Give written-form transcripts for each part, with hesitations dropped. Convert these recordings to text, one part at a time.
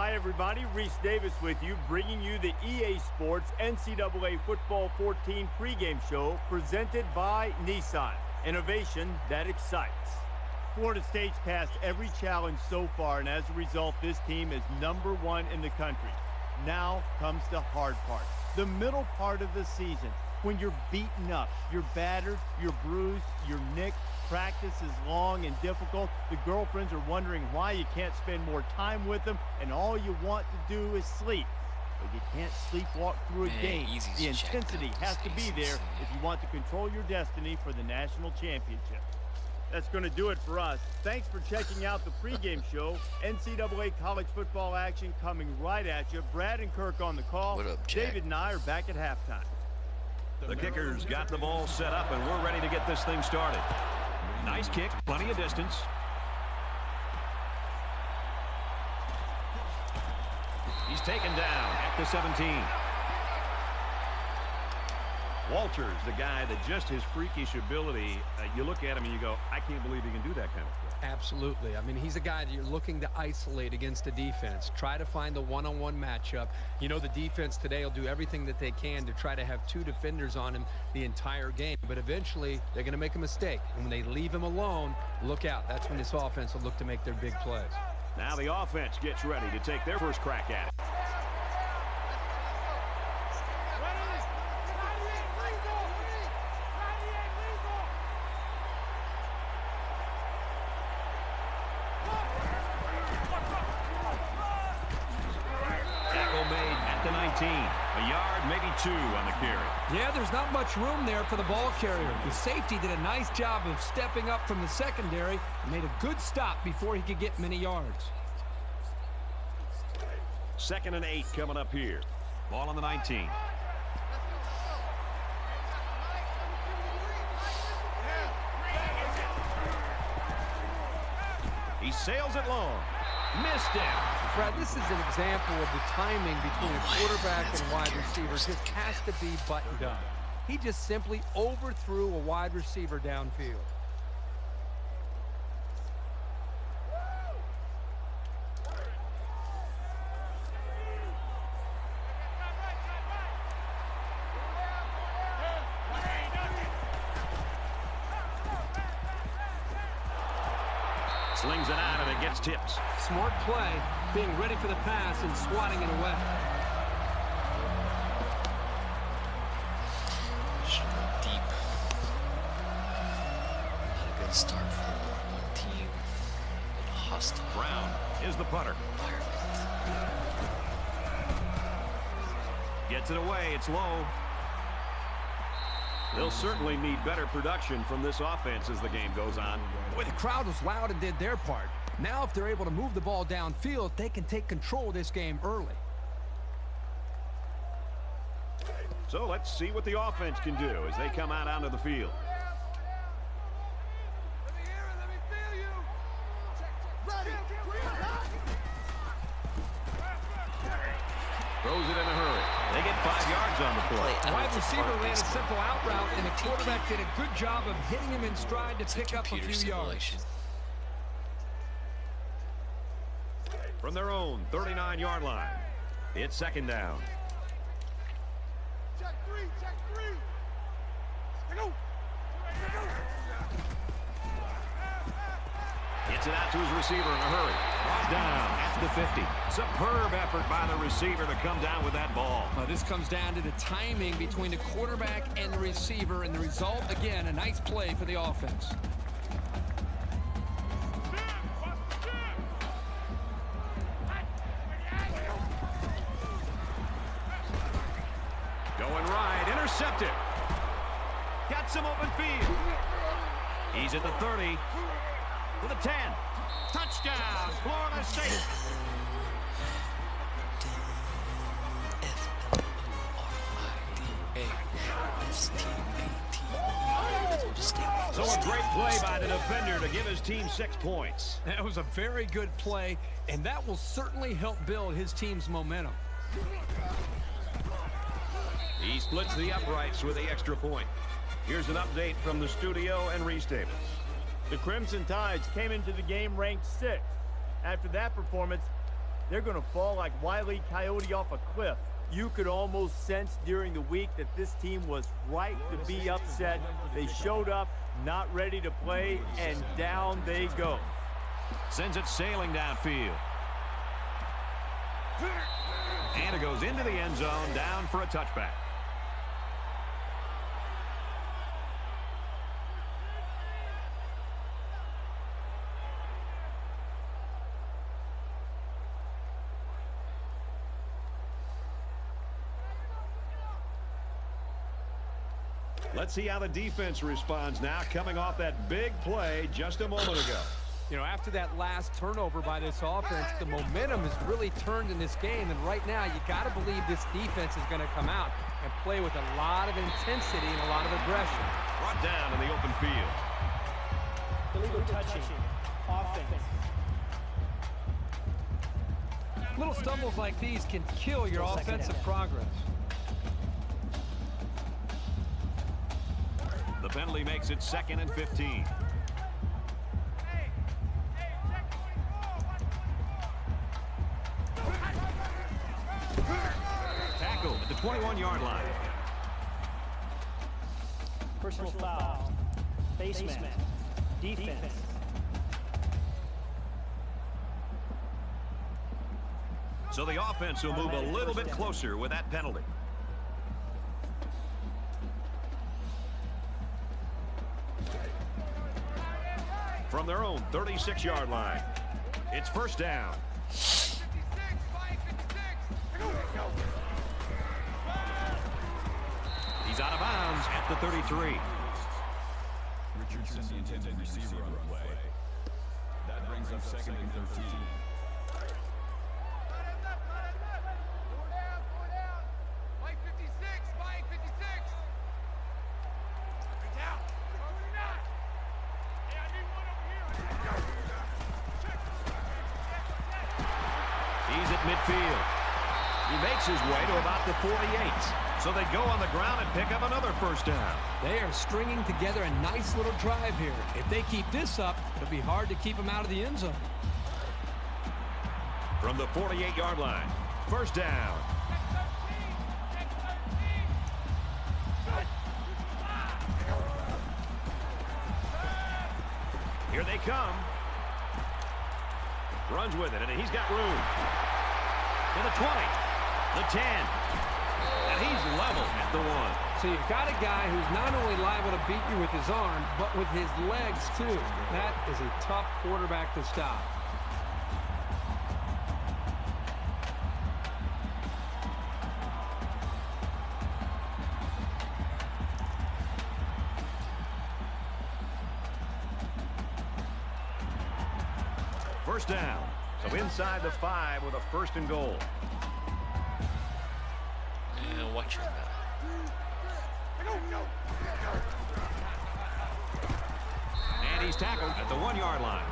Hi, everybody. Reese Davis with you, bringing you the EA Sports NCAA Football 14 pregame show presented by Nissan. Innovation that excites. Florida State's passed every challenge so far, and as a result, this team is #1 in the country. Now comes the hard part, the middle part of the season, when you're beaten up, you're battered, you're bruised, you're nicked. Practice is long and difficult. The girlfriends are wondering why you can't spend more time with them, and all you want to do is sleep. But you can't sleepwalk through a game. The intensity has to be there if you want to control your destiny for the national championship. That's going to do it for us. Thanks for checking out the pregame show. NCAA college football action coming right at you. Brad and Kirk on the call. What up, Jack? David and I are back at halftime. The kicker's got the ball set up, and we're ready to get this thing started. Nice kick, plenty of distance. He's taken down at the 17. Walters, the guy that just his freakish ability, you look at him and you go, I can't believe he can do that kind of stuff. Absolutely. I mean, he's a guy that you're looking to isolate against a defense. Try to find the one-on-one matchup. You know, the defense today will do everything that they can to try to have two defenders on him the entire game. But eventually, they're going to make a mistake. And when they leave him alone, look out. That's when this offense will look to make their big plays. Now the offense gets ready to take their first crack at it. A yard, maybe 2 on the carry. Yeah, there's not much room there for the ball carrier. The safety did a nice job of stepping up from the secondary and made a good stop before he could get many yards. 2nd and 8 coming up here. Ball on the 19. He sails it long. Missed him. Brad, this is an example of the timing between a quarterback and wide receiver just has to be buttoned up. He just simply overthrew a wide receiver downfield. Slings it out and it gets tipped. Smart play, being ready for the pass and swatting it away. Deep. Not a good start for one team. Hostile. Brown is the punter. Gets it away. It's low. They'll certainly need better production from this offense as the game goes on. Boy, the crowd was loud and did their part. Now, if they're able to move the ball downfield, they can take control of this game early. So let's see what the offense can do as they come out onto the field. Throws it in a hurry. They get 5 yards on the play. Wide receiver ran a simple out route, and the quarterback did a good job of hitting him in stride to pick up a few yards. From their own 39-yard line, it's 2nd down. Check three. Go. Gets it out to his receiver in a hurry. Down at the 50. Superb effort by the receiver to come down with that ball. This comes down to the timing between the quarterback and the receiver, and the result, again, a nice play for the offense. Going right, intercepted. Got some open field. He's at the 30, to the 10. Touchdown, Florida State. So a great play by the defender to give his team 6 points. That was a very good play, and that will certainly help build his team's momentum. He splits the uprights with the extra point. Here's an update from the studio and Reese Davis. The Crimson Tides came into the game ranked 6th. After that performance, they're going to fall like Wile E. Coyote off a cliff. You could almost sense during the week that this team was right to be upset. They showed up, not ready to play, and down they go. Sends it sailing downfield. And it goes into the end zone, down for a touchback. Let's see how the defense responds now, coming off that big play just a moment ago. You know, after that last turnover by this offense, the momentum has really turned in this game. And right now, you got to believe this defense is going to come out and play with a lot of intensity and a lot of aggression. Brought down in the open field. Illegal touching. Offense. Little stumbles like these can kill your offensive progress. The penalty makes it 2nd and 15. Tackle at the 21-yard line. Personal foul. Baseman. Defense. So the offense will move a little bit closer with that penalty. From their own 36-yard line, it's first down. He's out of bounds at the 33. Richardson, the intended receiver on the play. That brings up 2nd and 13. He's at midfield. He makes his way to about the 48. So they go on the ground and pick up another first down. They are stringing together a nice little drive here. If they keep this up, it'll be hard to keep them out of the end zone. From the 48-yard line, first down. Here they come. Runs with it, and he's got room. To the 20, the 10, and he's level at the 1. So you've got a guy who's not only liable to beat you with his arm, but with his legs, too. That is a tough quarterback to stop. First down. So inside the 5 with a 1st and goal. Yeah, watch your back. And he's tackled at the 1-yard line.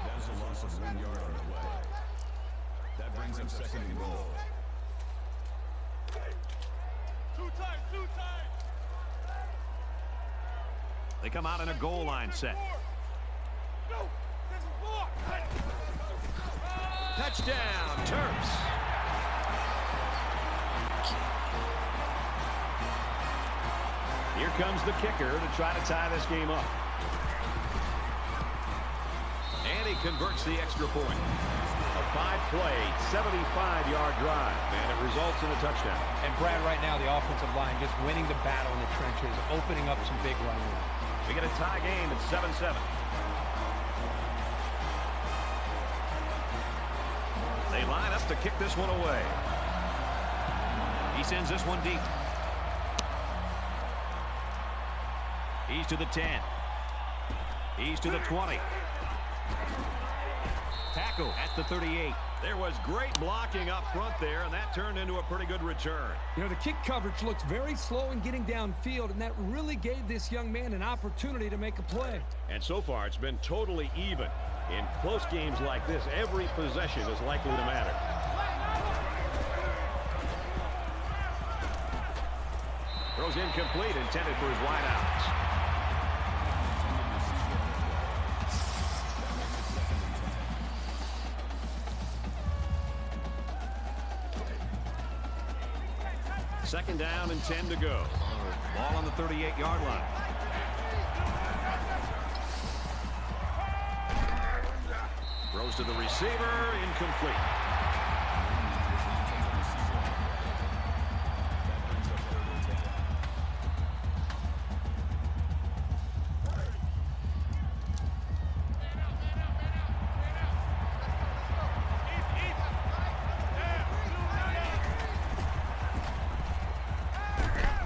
That is a loss of 1 yard on the play. That brings up 2nd and goal. Two times. They come out in a goal line set. Go. This is four. Touchdown, Terps. Here comes the kicker to try to tie this game up. And he converts the extra point. A 5-play, 75-yard drive, and it results in a touchdown. And Brad, right now, the offensive line just winning the battle in the trenches, opening up some big running room. We get a tie game at 7-7. They line up to kick this one away. He sends this one deep. He's to the 10. He's to the 20. Tackle at the 38. There was great blocking up front there, and that turned into a pretty good return. You know, the kick coverage looks very slow in getting downfield, and that really gave this young man an opportunity to make a play. And so far, it's been totally even. In close games like this, every possession is likely to matter. Throws incomplete, intended for his wideouts. Second down and 10 to go. Ball on the 38-yard line. Throws to the receiver, incomplete.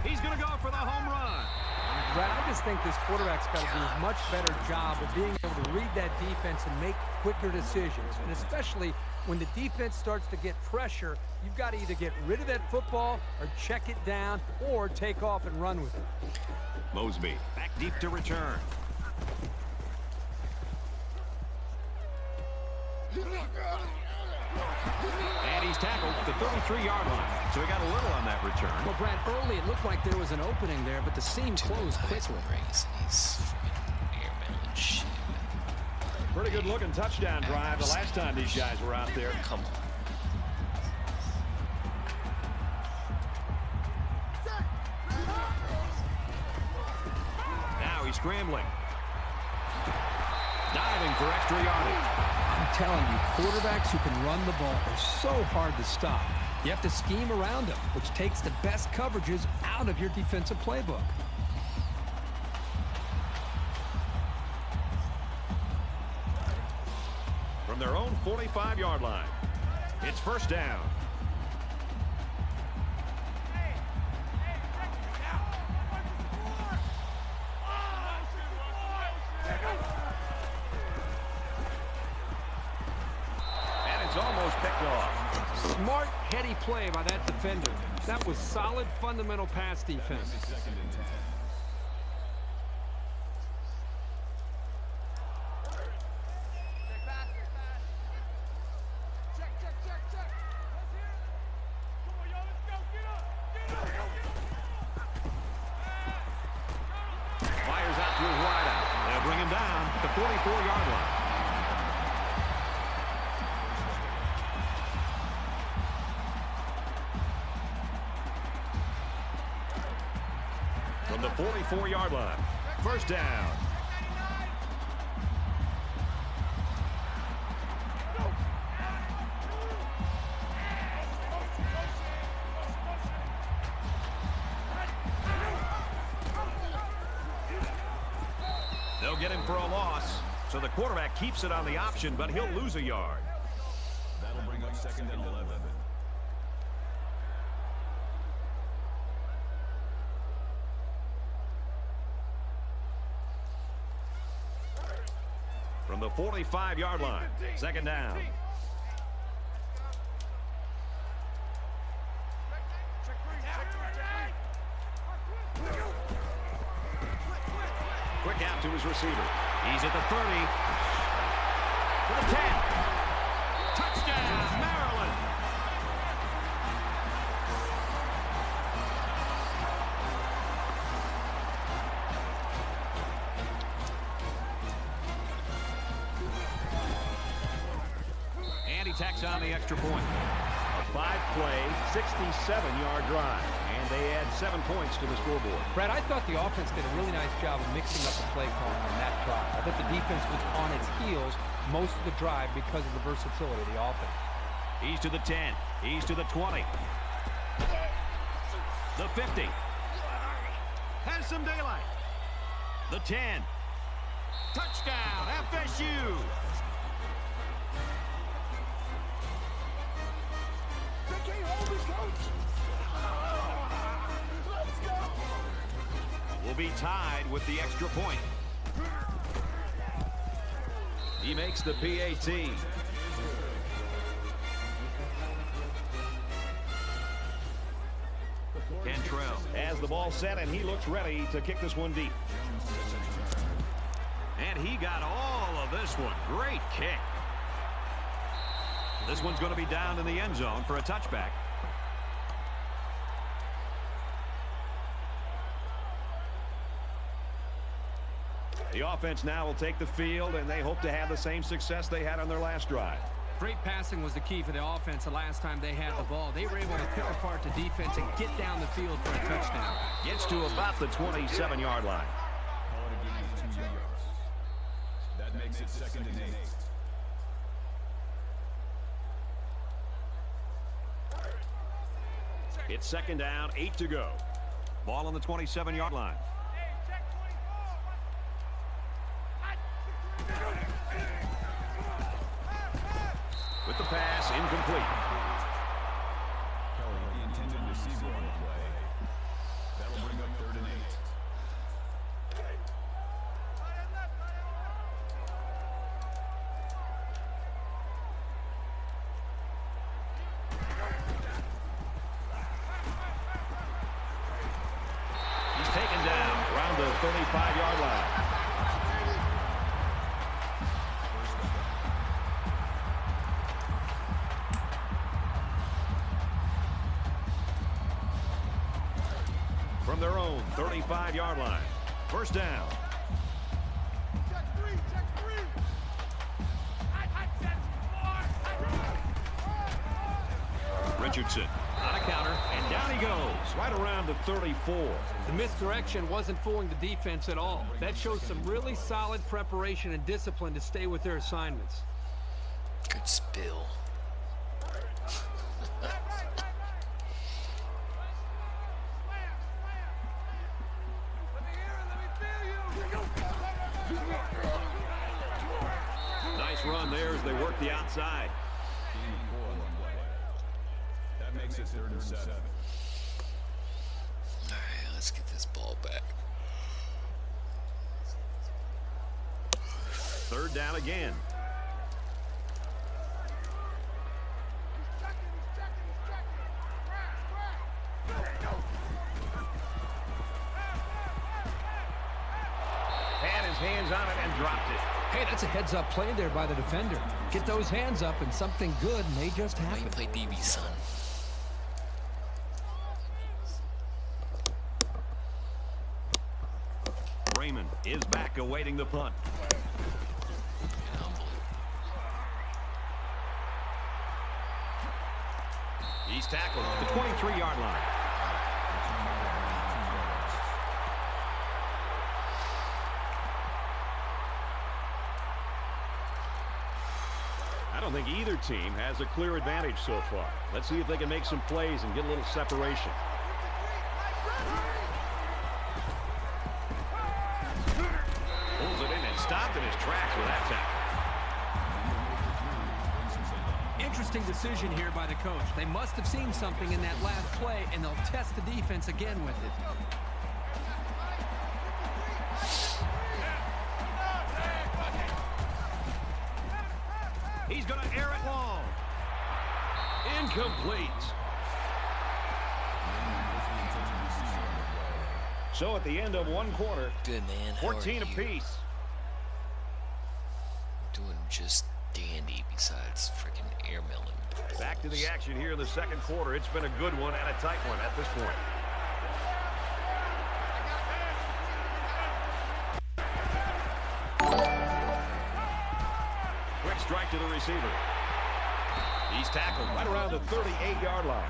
He's going to go for the home run. Brad, I just think this quarterback's got to do a much better job of being able to read that defense and make quicker decisions. And especially when the defense starts to get pressure, you've got to either get rid of that football or check it down or take off and run with it. Mosby back deep to return. And he's tackled at the 33-yard line. So he got a little on that return. Well, Brad, early it looked like there was an opening there, but the seam closed quickly. He's freaking airmail and shit. Pretty good looking touchdown drive the last time these guys were out there. Come on. Now he's scrambling. Diving for extra yardage. I'm telling you, quarterbacks who can run the ball are so hard to stop. You have to scheme around them, which takes the best coverages out of your defensive playbook. From their own 45-yard line. It's first down. Almost picked off. Smart, heady play by that defender. That was solid, fundamental pass defense. Fires out to his wideout. They'll bring him down at the 44-yard line. From the 44-yard line. First down. They'll get him for a loss. So the quarterback keeps it on the option, but he'll lose a yard. That'll bring up second and 11. From the 45-yard line. Second down. Quick out to his receiver. He's at the 30. To the 10. Touchdown, Maryland. And he tacks on the extra point. A 5-play, 67-yard drive. And they add 7 points to the scoreboard. Brad, I thought the offense did a really nice job of mixing up the play calling on that drive. I thought the defense was on its heels most of the drive because of the versatility of the offense. He's to the 10. He's to the 20. The 50. Has some daylight. The 10. Touchdown, FSU. Will be tied with the extra point. He makes the PAT. Cantrell has the ball set, and he looks ready to kick this one deep. And he got all of this one. Great kick. This one's going to be down in the end zone for a touchback. The offense now will take the field, and they hope to have the same success they had on their last drive. Great passing was the key for the offense the last time they had the ball. They were able to pick apart the defense and get down the field for a touchdown. Gets to about the 27-yard line. Call it a gain of 2 yards. That makes it 2nd and 8. It's 2nd down, 8 to go. Ball on the 27-yard line. With the pass, incomplete. Kelly, the intended receiver on the play. That'll bring up 3rd and 8. He's taken down around the 35-yard line. From their own 35-yard line. First down. Check three. Richardson on a counter, and down he goes, right around the 34. The misdirection wasn't fooling the defense at all. That shows some really solid preparation and discipline to stay with their assignments. Good spill. Nice run there as they work the outside. Gain of 4 on the play. That makes it 3rd and 7. All right, let's get this ball back. 3rd down again. Had his hands on it and dropped it. Hey, that's a heads-up play there by the defender. Get those hands up and something good may just Why happen. you play DB, son? Raymond is back awaiting the punt. Get humble. He's tackled at the 23-yard line. I don't think either team has a clear advantage so far. Let's see if they can make some plays and get a little separation. Pulls it in and stopped in his tracks with that tackle. Interesting decision here by the coach. They must have seen something in that last play, and they'll test the defense again with it. He's going to air it long. Incomplete. So at the end of one quarter, Good, man. How 14 are you? apiece. Doing just dandy besides freaking airmailing. Back to the action here in the second quarter. It's been a good one and a tight one at this point. Quick strike to the receiver. He's tackled right around the 38-yard line.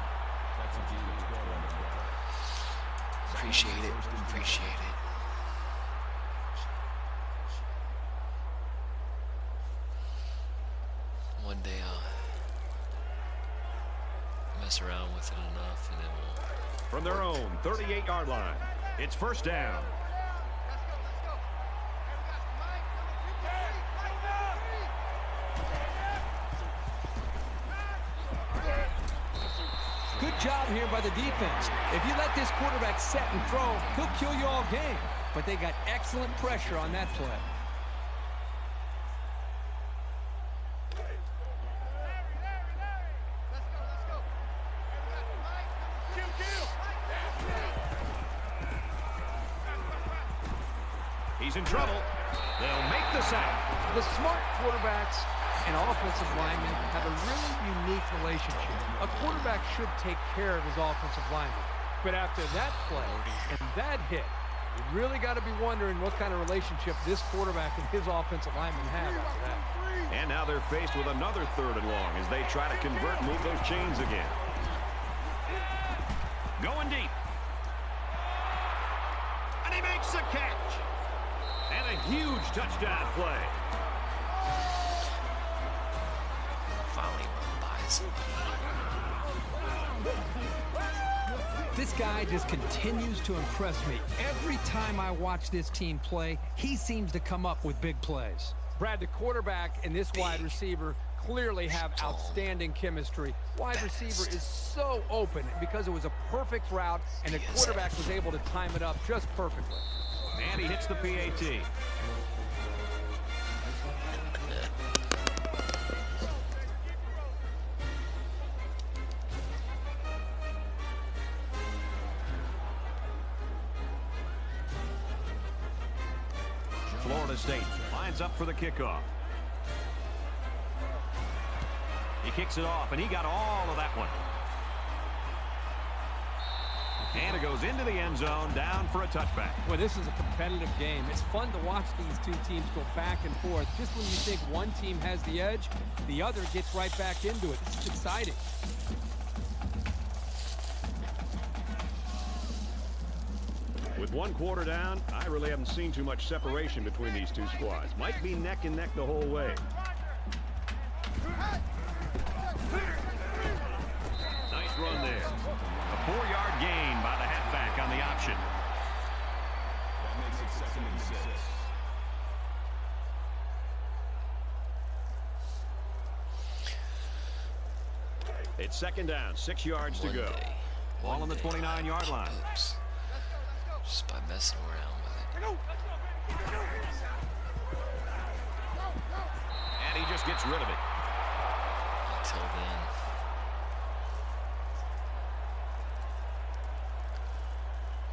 That's a gain of 12 on the play. Appreciate it. Appreciate it. One day I'll mess around with it enough, and then we'll. From their own 38-yard line, it's first down. Good job here by the defense. If you let this quarterback set and throw, he'll kill you all game. But they got excellent pressure on that play. He's in trouble. They'll make the sack. The smart quarterbacks and offensive linemen have a really unique relationship. A quarterback should take care of his offensive lineman. But after that play and that hit, You really got to be wondering what kind of relationship this quarterback and his offensive lineman have after that. And now they're faced with another 3rd and long as they try to convert and move those chains again. Going deep. And he makes the catch. And a huge touchdown play. Finally run by somebody. This guy just continues to impress me. Every time I watch this team play, he seems to come up with big plays. Brad, the quarterback and this wide receiver clearly have outstanding chemistry. Wide receiver is so open because it was a perfect route, and the quarterback was able to time it up just perfectly. And he hits the PAT. Florida State lines up for the kickoff. He kicks it off, and he got all of that one. And it goes into the end zone, down for a touchback. Well, this is a competitive game. It's fun to watch these two teams go back and forth. Just when you think one team has the edge, the other gets right back into it. This is exciting. With 1 quarter down, I really haven't seen too much separation between these two squads. Might be neck and neck the whole way. Nice run there. A 4-yard gain by the halfback on the option. That makes it 2nd and 6. It's 2nd down, 6 yards to go. Ball on the 29-yard line. Oops. Just by messing around with it. And he just gets rid of it. Until then.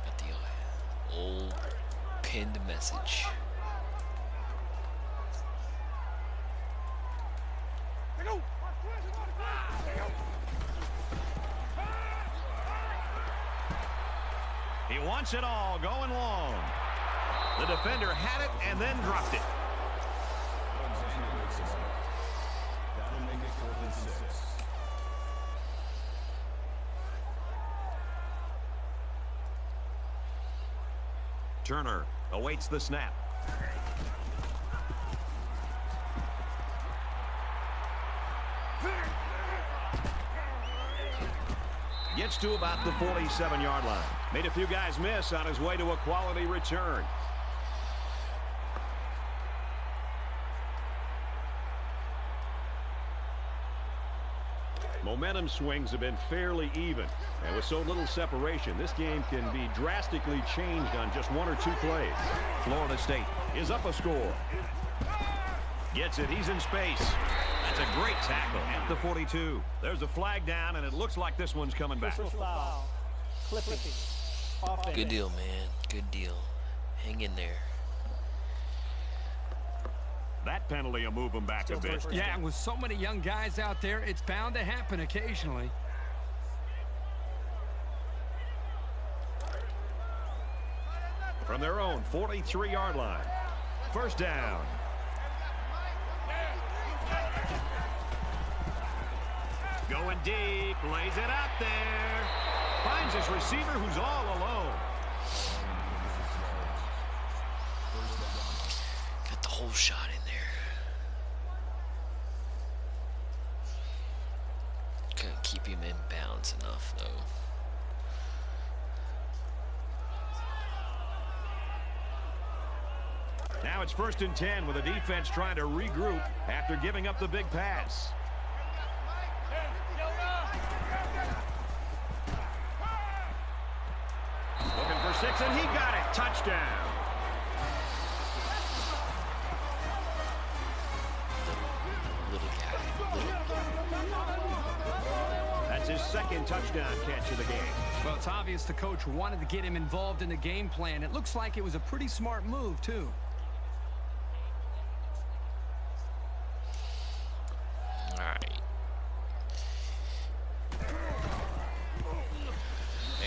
Got the old pinned message. He wants it all, going long. The defender had it and then dropped it. That'll make it 4th and 6. Turner awaits the snap. Gets to about the 47-yard line. Made a few guys miss on his way to a quality return. Momentum swings have been fairly even. And with so little separation, this game can be drastically changed on just 1 or 2 plays. Florida State is up a score. Gets it. He's in space. That's a great tackle at the 42. There's a flag down, and it looks like this one's coming back. Foul. Clipping. Offense. Good deal, man. Good deal. Hang in there. That penalty will move them back a bit. Yeah, and with so many young guys out there, it's bound to happen occasionally. From their own 43-yard line. 1st down. Going deep, lays it out there. Finds his receiver who's all alone. Got the whole shot in there. Couldn't keep him in bounds enough, though. Now it's 1st and 10 with the defense trying to regroup after giving up the big pass. Looking for 6, and he got it. Touchdown. Little guy. That's his 2nd touchdown catch of the game. Well, it's obvious the coach wanted to get him involved in the game plan. It looks like it was a pretty smart move, too. All right.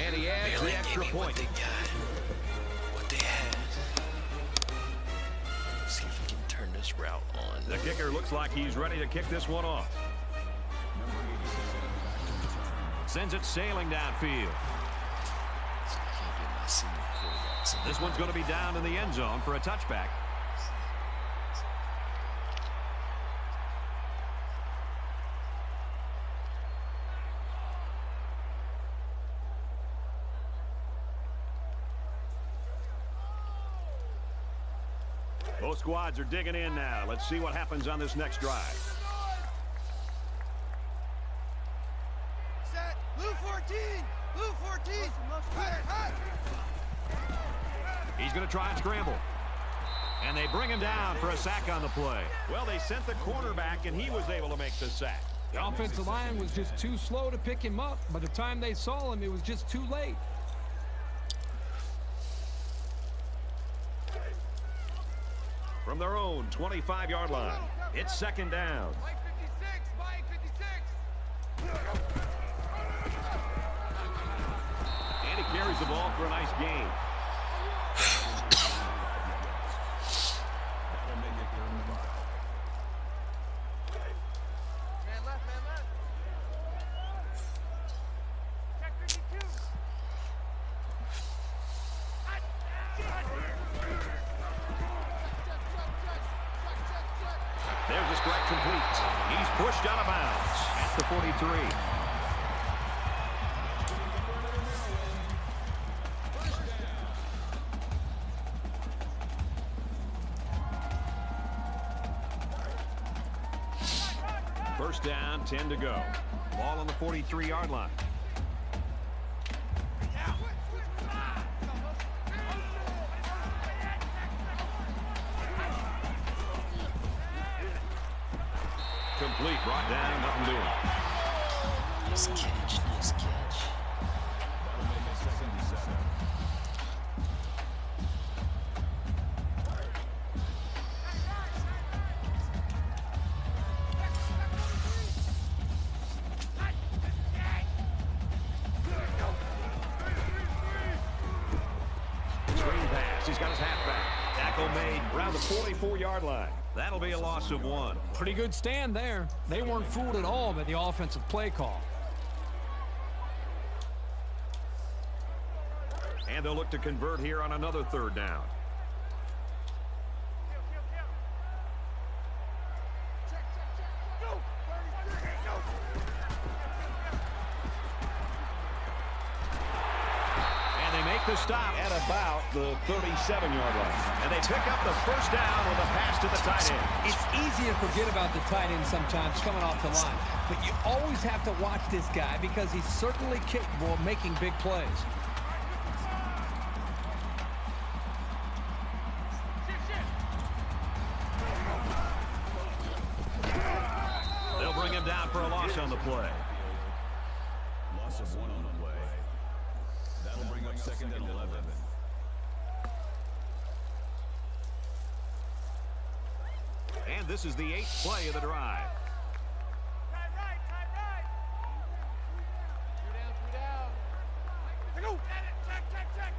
And he adds the extra point. What they The kicker looks like he's ready to kick this one off. Sends it sailing downfield. This one's going to be down in the end zone for a touchback. Both squads are digging in now. Let's see what happens on this next drive. Set. Blue 14. Blue 14. He's going to try and scramble. And they bring him down for a sack on the play. Well, they sent the quarterback, and he was able to make the sack. The offensive line was just too slow to pick him up. By the time they saw him, it was just too late. From their own 25-yard line, it's second down. Mike 56. Mike 56. And he carries the ball for a nice gain. Man left, man left. Check 52. There's a strike complete. He's pushed out of bounds at the 43. First down, 10 to go. Ball on the 43-yard line. Complete, brought down, nothing doing. Nice catch, nice catch. Screen pass, he's got his halfback. Tackle made around the 44-yard line. That'll be a loss of 1. Pretty good stand there. They weren't fooled at all by the offensive play call. And they'll look to convert here on another third down. The stop at about the 37-yard line. And they pick up the first down with a pass to the tight end. It's easy to forget about the tight end sometimes coming off the line. But you always have to watch this guy because he's certainly capable of making big plays. They'll bring him down for a loss on the play. Loss of 1 on the play. That'll bring up second and 11. And this is the 8th play of the drive. Tight right, tight right. 3 down, 3 down. Go. Check, check, check.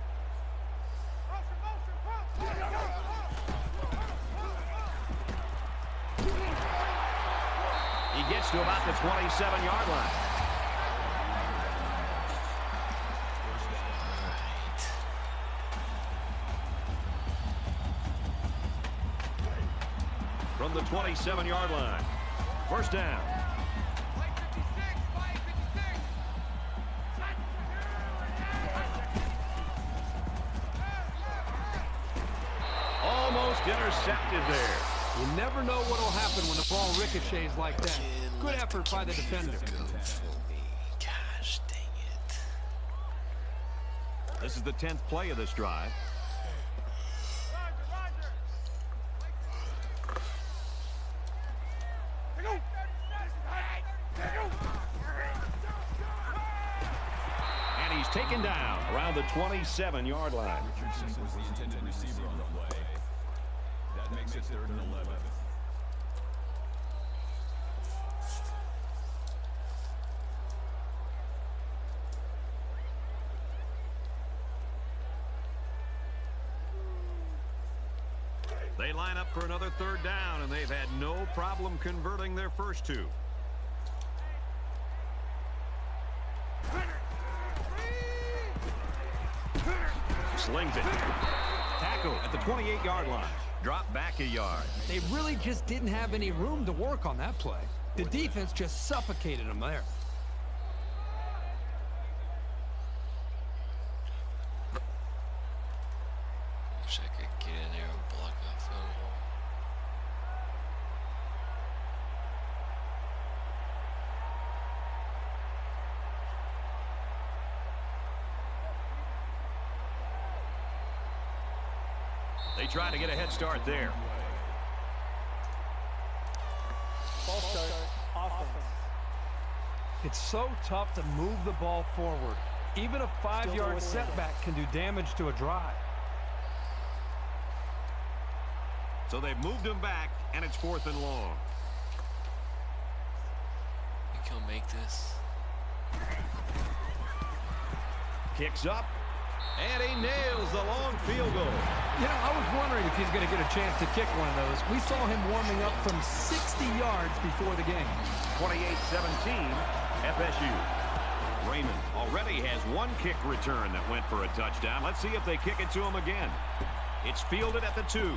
Motion, motion, cross. He gets to about the 27-yard line. From the 27-yard line. First down. Mike 56, Mike 56. Almost intercepted there. You never know what will happen when the ball ricochets like that. Good effort by the defender. Gosh, dang it. This is the 10th play of this drive. And he's taken down around the 27-yard line. Richardson was the intended receiver on the play. That makes it third and 11. They line up for another third down, and they've had no problem converting their first two. Slings it. Tackle at the 28-yard line. Drop back a yard. They really just didn't have any room to work on that play. The defense just suffocated them there. Wish I could get in there and block that field goal. They try to get a head start there. Ball start, offense. It's so tough to move the ball forward. Even a 5-yard setback can do damage to a drive. So they've moved him back, and it's 4th and long. Think he'll make this? Kicks up, and he nails the long field goal. You know, I was wondering if he's going to get a chance to kick one of those. We saw him warming up from 60 yards before the game. 28-17, FSU. Raymond already has one kick return that went for a touchdown. Let's see if they kick it to him again. It's fielded at the 2.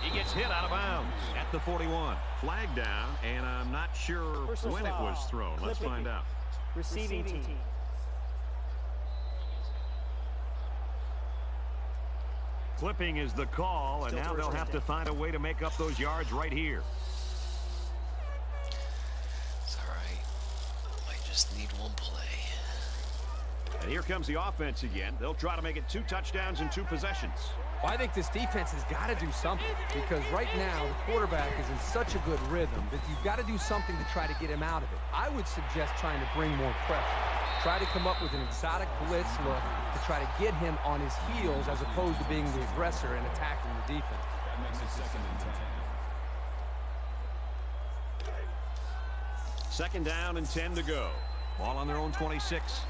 He gets hit out of bounds at the 41. Flag down, and I'm not sure Personal when it foul. was thrown. Let's find out. Receiving team. Clipping is the call, and now they'll have to find a way to make up those yards right here. It's all right. I just need one play. And here comes the offense again. They'll try to make it 2 touchdowns in 2 possessions. Well, I think this defense has got to do something because right now the quarterback is in such a good rhythm that you've got to do something to try to get him out of it. I would suggest trying to bring more pressure. Try to come up with an exotic blitz look to try to get him on his heels as opposed to being the aggressor and attacking the defense. That makes it 2nd and 10. 2nd down and 10 to go. Ball on their own 26.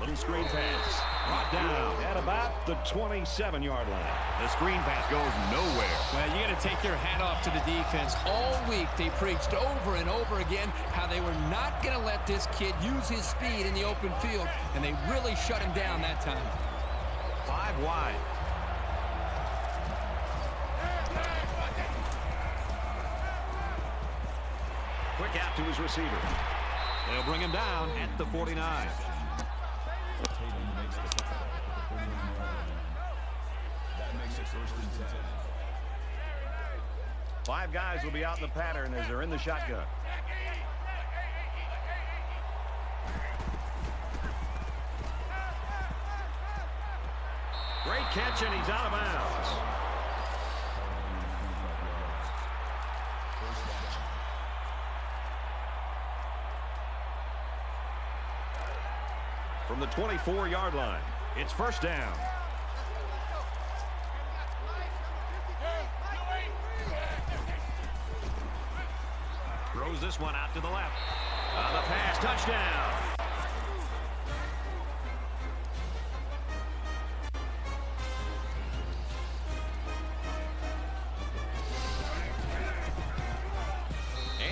Little screen pass. Brought down at about the 27-yard line. The screen pass goes nowhere. Well, you got to take your hat off to the defense. All week they preached over and over again how they were not going to let this kid use his speed in the open field, and they really shut him down that time. 5 wide. Quick out to his receiver. They'll bring him down at the 49. Tatum makes the catch at the 49-yard line. That makes it 1st and 10. 5 guys will be out in the pattern as they're in the shotgun. Great catch, and he's out of bounds. From the 24-yard line, it's 1st down. Throws this one out to the left. On the pass, touchdown.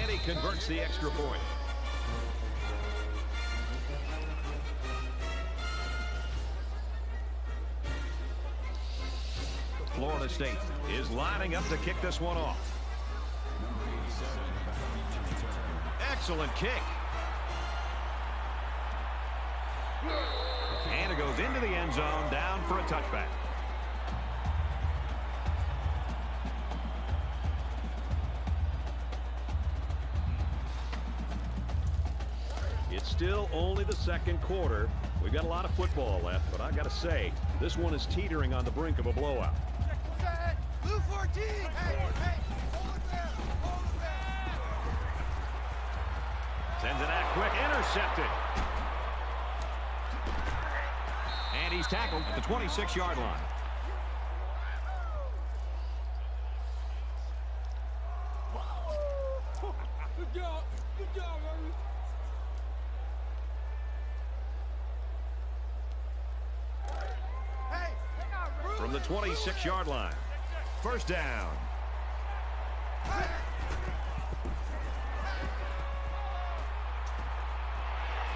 And he converts the extra point. Florida State is lining up to kick this one off. Excellent kick. And it goes into the end zone, down for a touchback. It's still only the 2nd quarter. We've got a lot of football left, but I got to say, this one is teetering on the brink of a blowout. Blue 14! Hey, hold it there! Hold it there! Sends it out quick, intercepted. And he's tackled at the 26-yard line. Good job! Good job, baby! from the 26-yard line. First down.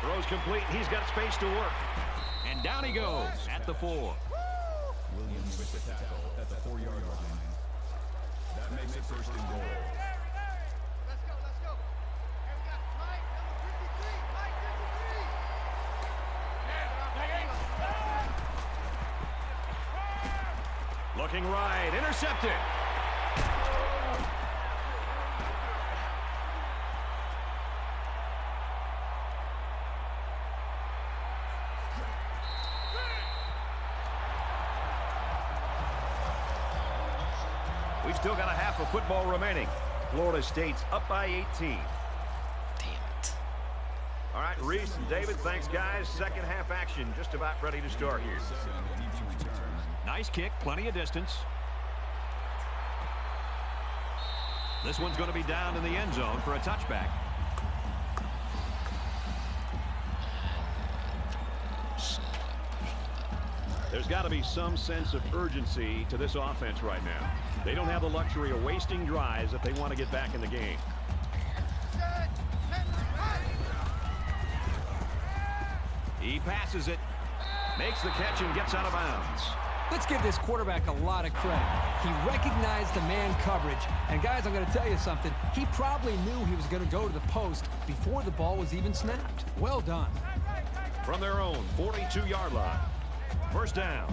Throws complete. He's got space to work. And down he goes at the 4. Williams with the tackle at the 4-yard line. That makes it first and goal. Let's go, let's go. And we got Mike, number 53. Mike 53. Looking right. Intercepted. We've still got a half of football remaining. Florida State's up by 18. Damn it. All right, Reese and David, thanks, guys. Second half action just about ready to start here. Nice kick, plenty of distance. This one's going to be down in the end zone for a touchback. There's got to be some sense of urgency to this offense right now. They don't have the luxury of wasting drives if they want to get back in the game. He passes it, makes the catch, and gets out of bounds. Let's give this quarterback a lot of credit. He recognized the man coverage. And, guys, I'm going to tell you something. He probably knew he was going to go to the post before the ball was even snapped. Well done. From their own 42-yard line. First down.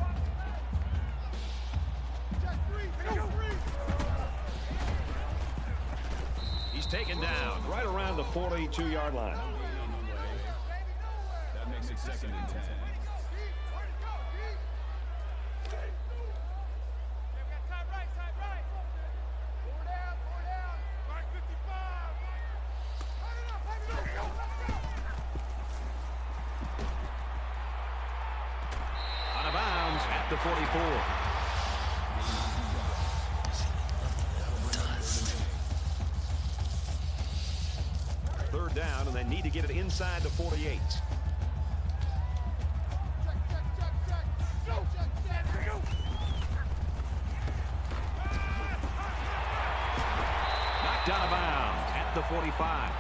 He's taken down right around the 42-yard line. That makes it second and 10. Out of bounds at the 44. Third down, and they need to get it inside the 48. Knocked out of bounds at the 45.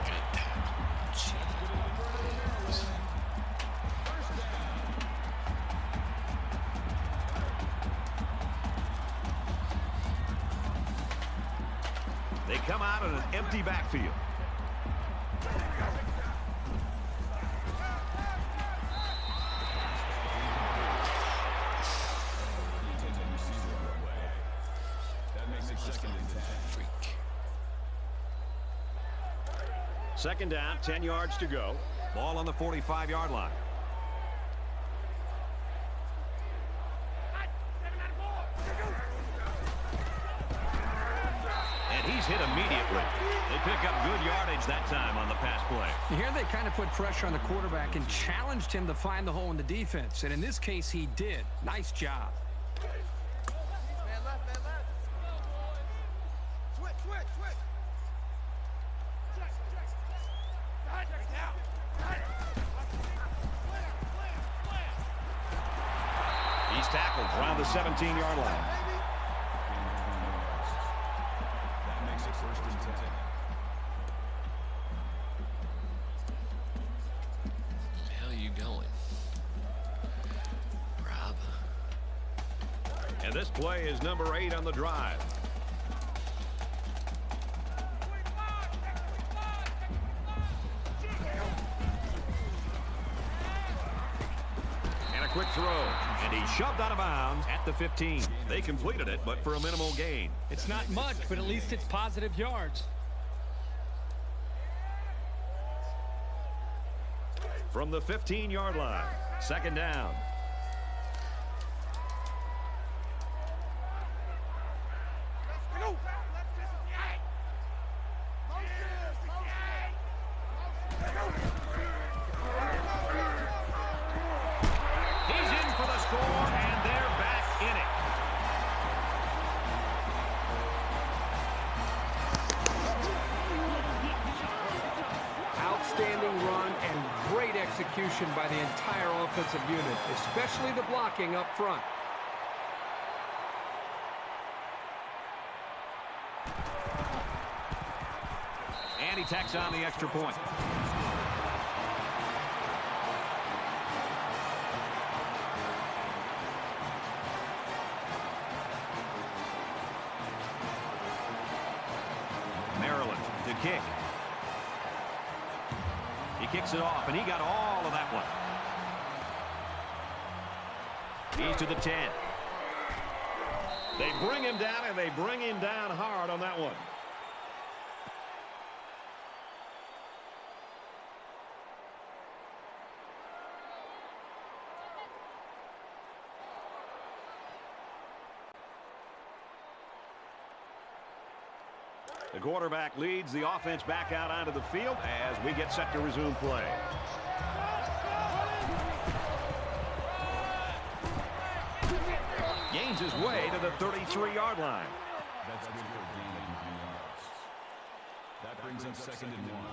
Good tackle. Jeez. They come out in an empty backfield. That makes it second and 10. Freak. Second down, 10 yards to go. Ball on the 45-yard line. And he's hit immediately. They pick up good yardage that time on the pass play. Here they kind of put pressure on the quarterback and challenged him to find the hole in the defense. And in this case, he did. Nice job. Man left, man left. Switch, switch, switch. Check, check. Check now. He's tackled around the 17-yard line. That makes it first and 10. Where the hell are you going? Rob. And this play is number 8 on the drive. And a quick throw. And he shoved out of bounds at the 15. They completed it, but for a minimal gain. It's not much, but at least it's positive yards. From the 15-yard line. Second down. He's in for the score, and they're back in it. Outstanding run and great execution. execution by the entire offensive unit, especially the blocking up front. And he tacks on the extra point. Maryland to kick. He kicks it off, and he got all of that one. He's to the 10. They bring him down, and they bring him down hard on that one. The quarterback leads the offense back out onto the field as we get set to resume play. Gains his way to the 33-yard line. That's good for a gain of 9 yards. That brings up 2nd and 1.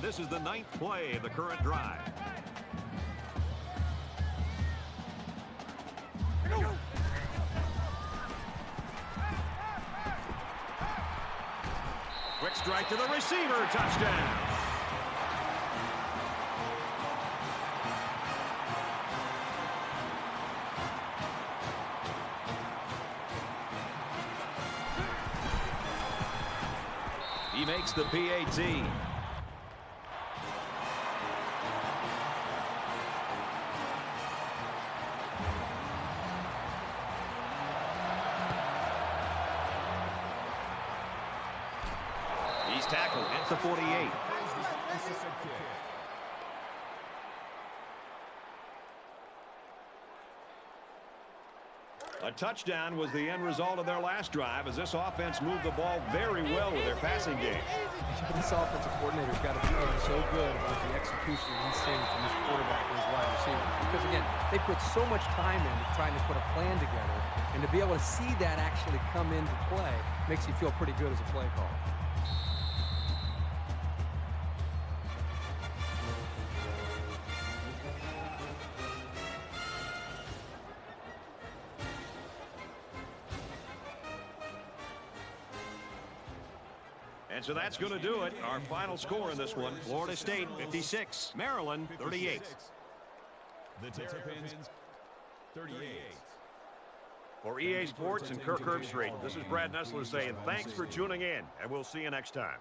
this is the 9th play of the current drive. Quick strike to the receiver. Touchdown. He makes the PAT. He's tackled at the 48. A touchdown was the end result of their last drive as this offense moved the ball very well with their passing game. This offensive coordinator's got to be feeling so good with the execution he's seeing from his quarterback and his wide receiver. Because, again, they put so much time into trying to put a plan together, and to be able to see that actually come into play makes you feel pretty good as a play caller. And so that's going to do it. Our final score in this one, Florida State 56, Maryland 38. The Terrapins 38. For EA Sports and Kirk Herbstreit, this is Brad Nessler saying thanks for tuning in, and we'll see you next time.